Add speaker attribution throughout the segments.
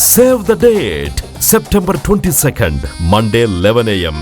Speaker 1: Save the date, September 22nd, Monday 11 a.m.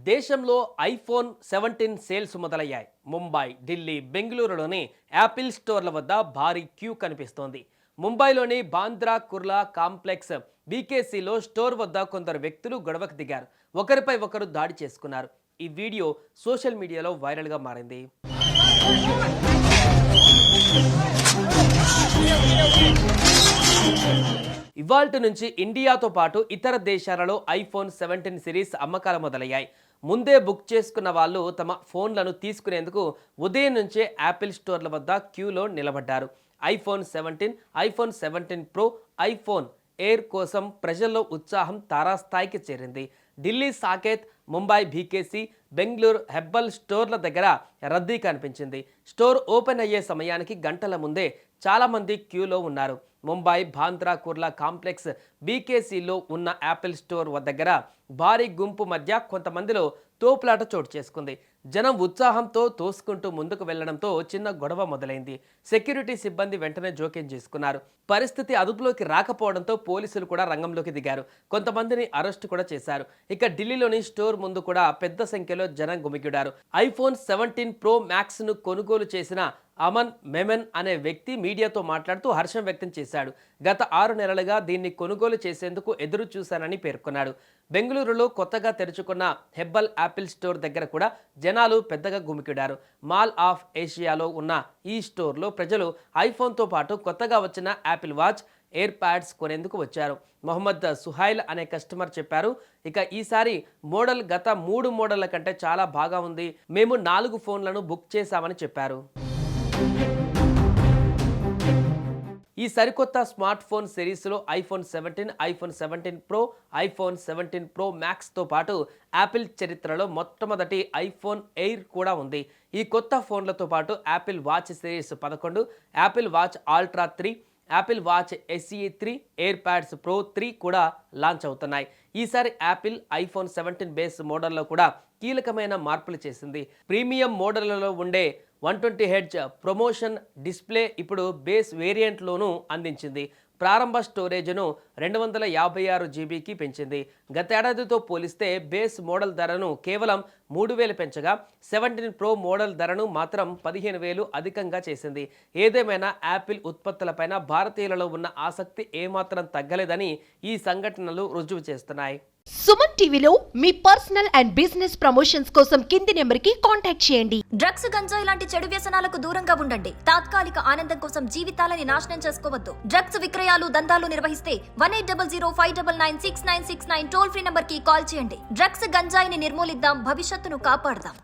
Speaker 2: దేశంలో iPhone 17 sales మొదలయ్యాయి. ముంబై, ఢిల్లీ, బెంగళూరులోని యాపిల్ స్టోర్ల వద్ద భారీ క్యూ కనిపిస్తోంది. ముంబైలోని బాంద్రా కుర్లా కాంప్లెక్స్ బీకేసీలో స్టోర్ వద్ద కొందరు వ్యక్తులు గొడవకు దిగారు. ఒకరిపై ఒకరు దాడి చేసుకున్నారు. ఈ వీడియో సోషల్ మీడియాలో వైరల్గా మారింది. ఇవాల్టి నుంచి ఇండియాతో పాటు ఇతర దేశాలలో ఐఫోన్ 17 సిరీస్ అమ్మకాలు మొదలయ్యాయి. ముందే బుక్ చేసుకున్న వాళ్ళు తమ ఫోన్లను తీసుకునేందుకు ఉదయం నుంచే యాపిల్ స్టోర్ల వద్ద క్యూలో నిలబడ్డారు. IPhone 17, iPhone 17 pro, iPhone air కోసం ప్రజల్లో ఉత్సాహం తారాస్థాయికి చేరింది. ఢిల్లీ సాకేత్, ముంబై బీకేసీ, బెంగళూరు హెబ్బల్ స్టోర్ల దగ్గర రద్దీ కనిపించింది. స్టోర్ ఓపెన్ అయ్యే సమయానికి గంటల ముందే చాలామంది క్యూలో ఉన్నారు. ముంబై బాంద్రా కుర్లా కాంప్లెక్స్ బీకేసీలో ఉన్న యాపిల్ స్టోర్ దగ్గర భారీ గుంపు మధ్య కొంతమందిలో తోపులాట చోటు చేసుకుంది. జనం ఉత్సాహంతో తోసుకుంటూ ముందుకు వెళ్లడంతో చిన్న గొడవ మొదలైంది. సెక్యూరిటీ సిబ్బంది వెంటనే జోక్యం చేసుకున్నారు. పరిస్థితి అదుపులోకి రాకపోవడంతో పోలీసులు కూడా రంగంలోకి దిగారు. కొంతమందిని అరెస్టు కూడా చేశారు. ఇక ఢిల్లీలోని స్టోర్ ముందు కూడా పెద్ద సంఖ్యలో జనం గుమిగూడారు. ఐఫోన్ 17 ప్రో మ్యాక్స్ ను కొనుగోలు చేసిన అమన్ మెమెన్ అనే వ్యక్తి మీడియాతో మాట్లాడుతూ హర్షం వ్యక్తం చేశాడు. గత 6 నెలలుగా దీన్ని కొనుగోలు చేసేందుకు ఎదురు చూశానని పేర్కొన్నాడు. బెంగళూరులో కొత్తగా తెరుచుకున్న హెబ్బల్ యాపిల్ స్టోర్ దగ్గర కూడా జనాలు పెద్దగా గుమికూడారు. మాల్ ఆఫ్ ఏషియాలో ఉన్న ఈ స్టోర్లో ప్రజలు ఐఫోన్తో పాటు కొత్తగా వచ్చిన యాపిల్ వాచ్, ఎయిర్ ప్యాడ్స్ కొనేందుకు వచ్చారు. మొహమ్మద్ సుహైల్ అనే కస్టమర్ చెప్పారు. ఇక ఈసారి మోడల్ గత 3 మోడళ్ల కంటే చాలా బాగా ఉంది. మేము 4 ఫోన్లను బుక్ చేశామని చెప్పారు. ఈ సరికొత్త స్మార్ట్ ఫోన్ సిరీస్లో iPhone 17, iPhone 17 pro, iPhone 17 pro మ్యాక్స్తో పాటు యాపిల్ చరిత్రలో మొట్టమొదటి ఐఫోన్ ఎయిర్ కూడా ఉంది. ఈ కొత్త ఫోన్లతో పాటు Apple watch series 11, Apple watch ultra 3, Apple watch SE 3, AirPods pro 3 కూడా లాంచ్ అవుతున్నాయి. ఈసారి యాపిల్ ఐఫోన్ 17 బేస్ మోడల్లో కూడా కీలకమైన మార్పులు చేసింది. ప్రీమియం మోడళ్లలో ఉండే 120Hz ప్రమోషన్ డిస్ప్లే ఇప్పుడు బేస్ వేరియంట్లోనూ అందించింది. ప్రారంభ స్టోరేజ్ను 256 GBకి పెంచింది. గతేడాదితో పోలిస్తే బేస్ మోడల్ ధరను కేవలం 3,000 పెంచగా 17 ప్రో మోడల్ ధరను మాత్రం 15,000 అధికంగా చేసింది. ఏదేమైనా యాపిల్ ఉత్పత్తులపైన భారతీయులలో ఉన్న ఆసక్తి ఏమాత్రం తగ్గలేదని ఈ సంఘటనలు రుజువు చేస్తున్నాయి.
Speaker 3: సుమన్ టీవీలో మీ పర్సనల్ అండ్ బిజినెస్ ప్రమోషన్స్ కోసం కింది నెంబర్కి కాంటాక్ట్ చేయండి.
Speaker 4: డ్రగ్స్, గంజాయి లాంటి చెడు వ్యసనాలకు దూరంగా ఉండండి. తాత్కాలిక ఆనందం కోసం జీవితాలని నాశనం చేసుకోవద్దు. డ్రగ్స్ విక్రయాలు, దందాలు నిర్వహిస్తే 180059996969 టోల్ ఫ్రీ నంబర్ కి కాల్ చేయండి. డ్రగ్స్, గంజాయిని నిర్మూలిద్దాం, భవిష్యత్తును కాపాడదాం.